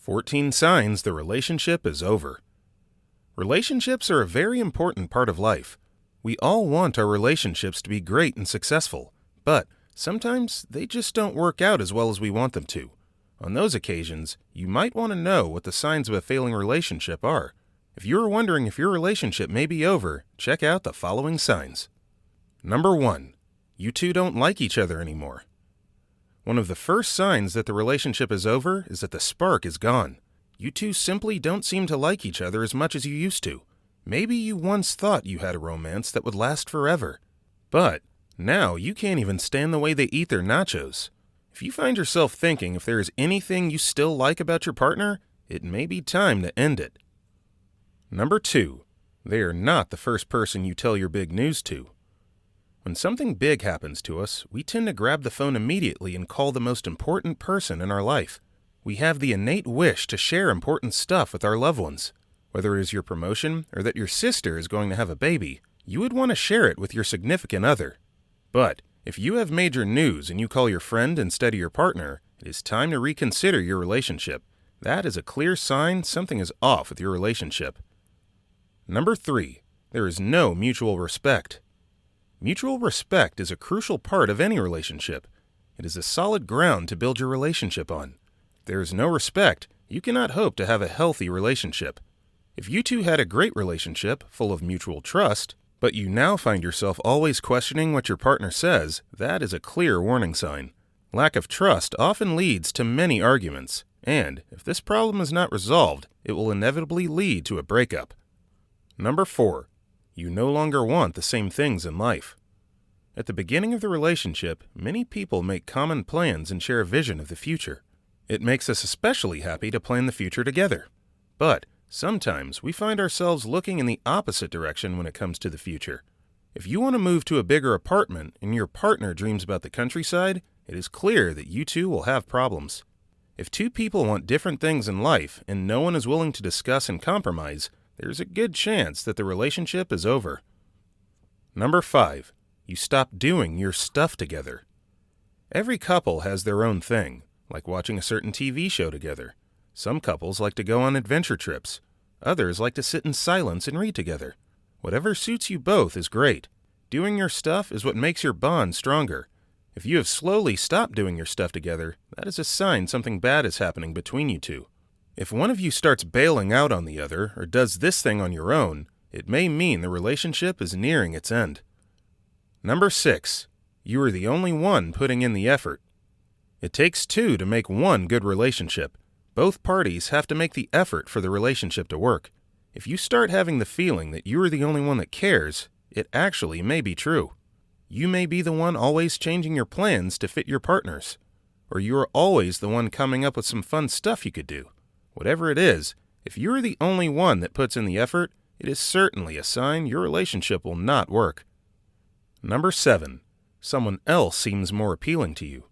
14 signs the relationship is over. Relationships are a very important part of life. We all want our relationships to be great and successful, but sometimes they just don't work out as well as we want them to. On those occasions, you might want to know what the signs of a failing relationship are. If you are wondering if your relationship may be over, check out the following signs. Number 1. You two don't like each other anymore. One of the first signs that the relationship is over is that the spark is gone. You two simply don't seem to like each other as much as you used to. Maybe you once thought you had a romance that would last forever. But now you can't even stand the way they eat their nachos. If you find yourself thinking if there is anything you still like about your partner, it may be time to end it. Number 2. They are not the first person you tell your big news to. When something big happens to us, we tend to grab the phone immediately and call the most important person in our life. We have the innate wish to share important stuff with our loved ones. Whether it is your promotion or that your sister is going to have a baby, you would want to share it with your significant other. But if you have major news and you call your friend instead of your partner, it is time to reconsider your relationship. That is a clear sign something is off with your relationship. Number 3. There is no mutual respect. Mutual respect is a crucial part of any relationship. It is a solid ground to build your relationship on. If there is no respect, you cannot hope to have a healthy relationship. If you two had a great relationship, full of mutual trust, but you now find yourself always questioning what your partner says, that is a clear warning sign. Lack of trust often leads to many arguments, and if this problem is not resolved, it will inevitably lead to a breakup. Number 4. You no longer want the same things in life. At the beginning of the relationship, many people make common plans and share a vision of the future. It makes us especially happy to plan the future together. But sometimes we find ourselves looking in the opposite direction when it comes to the future. If you want to move to a bigger apartment and your partner dreams about the countryside, it is clear that you two will have problems. If two people want different things in life and no one is willing to discuss and compromise, there's a good chance that the relationship is over. Number 5. You stop doing your stuff together. Every couple has their own thing, like watching a certain TV show together. Some couples like to go on adventure trips. Others like to sit in silence and read together. Whatever suits you both is great. Doing your stuff is what makes your bond stronger. If you have slowly stopped doing your stuff together, that is a sign something bad is happening between you two. If one of you starts bailing out on the other or does this thing on your own, it may mean the relationship is nearing its end. Number 6. You are the only one putting in the effort. It takes two to make one good relationship. Both parties have to make the effort for the relationship to work. If you start having the feeling that you are the only one that cares, it actually may be true. You may be the one always changing your plans to fit your partners, or you are always the one coming up with some fun stuff you could do. Whatever it is, if you are the only one that puts in the effort, it is certainly a sign your relationship will not work. Number 7. Someone else seems more appealing to you.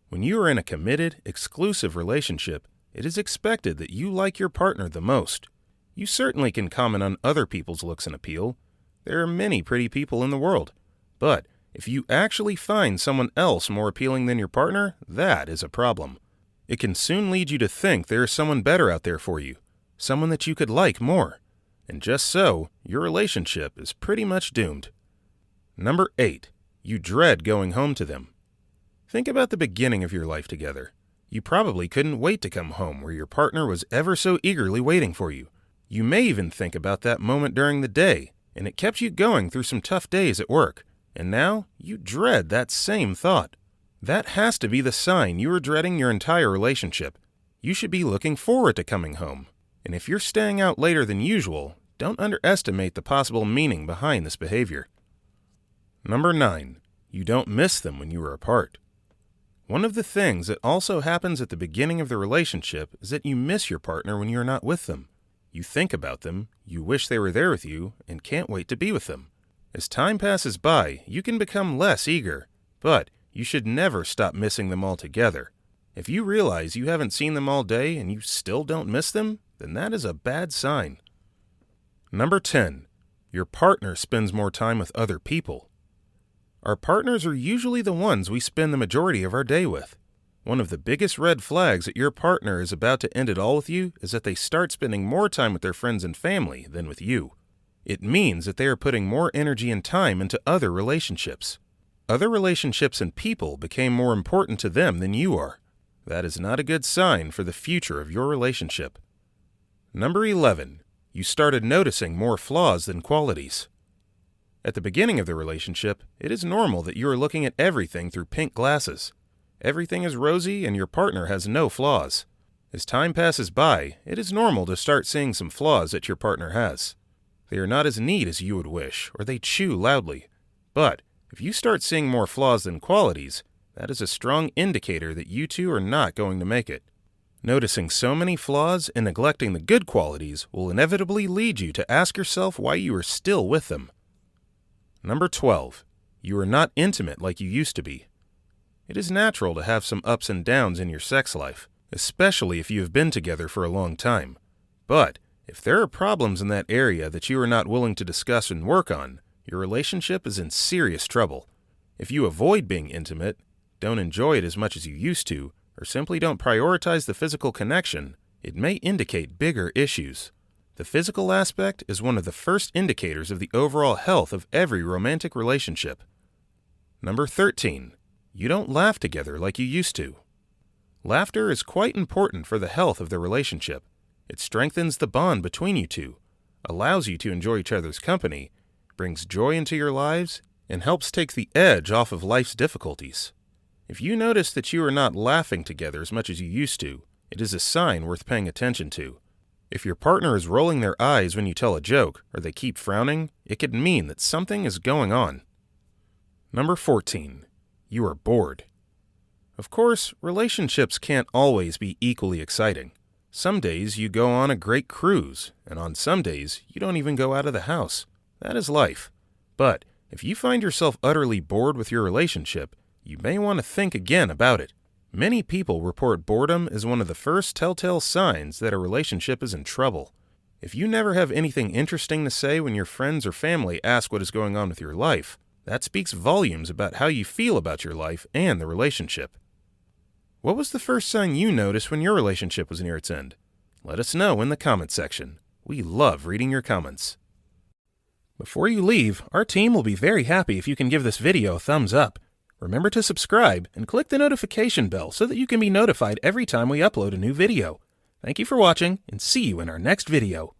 When you are in a committed, exclusive relationship, it is expected that you like your partner the most. You certainly can comment on other people's looks and appeal. There are many pretty people in the world. But if you actually find someone else more appealing than your partner, that is a problem. It can soon lead you to think there is someone better out there for you, someone that you could like more. And just so, your relationship is pretty much doomed. Number 8. You dread going home to them. Think about the beginning of your life together. You probably couldn't wait to come home where your partner was ever so eagerly waiting for you. You may even think about that moment during the day, and it kept you going through some tough days at work. And now, you dread that same thought. That has to be the sign you are dreading your entire relationship. You should be looking forward to coming home. And if you're staying out later than usual, don't underestimate the possible meaning behind this behavior. Number 9. You don't miss them when you are apart. One of the things that also happens at the beginning of the relationship is that you miss your partner when you are not with them. You think about them, you wish they were there with you, and can't wait to be with them. As time passes by, you can become less eager, but you should never stop missing them altogether. If you realize you haven't seen them all day and you still don't miss them, then that is a bad sign. Number 10. Your partner spends more time with other people. Our partners are usually the ones we spend the majority of our day with. One of the biggest red flags that your partner is about to end it all with you is that they start spending more time with their friends and family than with you. It means that they are putting more energy and time into other relationships. Other relationships and people became more important to them than you are. That is not a good sign for the future of your relationship. Number 11. You started noticing more flaws than qualities. At the beginning of the relationship, it is normal that you are looking at everything through pink glasses. Everything is rosy and your partner has no flaws. As time passes by, it is normal to start seeing some flaws that your partner has. They are not as neat as you would wish, or they chew loudly. But if you start seeing more flaws than qualities, that is a strong indicator that you two are not going to make it. Noticing so many flaws and neglecting the good qualities will inevitably lead you to ask yourself why you are still with them. Number 12. You are not intimate like you used to be. It is natural to have some ups and downs in your sex life, especially if you have been together for a long time. But if there are problems in that area that you are not willing to discuss and work on, your relationship is in serious trouble. If you avoid being intimate, don't enjoy it as much as you used to, or simply don't prioritize the physical connection, it may indicate bigger issues. The physical aspect is one of the first indicators of the overall health of every romantic relationship. Number 13. You don't laugh together like you used to. Laughter is quite important for the health of the relationship. It strengthens the bond between you two, allows you to enjoy each other's company, brings joy into your lives, and helps take the edge off of life's difficulties. If you notice that you are not laughing together as much as you used to, it is a sign worth paying attention to. If your partner is rolling their eyes when you tell a joke, or they keep frowning, it could mean that something is going on. Number 14. You are bored. Of course, relationships can't always be equally exciting. Some days you go on a great cruise, and on some days you don't even go out of the house. That is life. But if you find yourself utterly bored with your relationship, you may want to think again about it. Many people report boredom as one of the first telltale signs that a relationship is in trouble. If you never have anything interesting to say when your friends or family ask what is going on with your life, that speaks volumes about how you feel about your life and the relationship. What was the first sign you noticed when your relationship was near its end? Let us know in the comment section. We love reading your comments. Before you leave, our team will be very happy if you can give this video a thumbs up. Remember to subscribe and click the notification bell so that you can be notified every time we upload a new video. Thank you for watching and see you in our next video.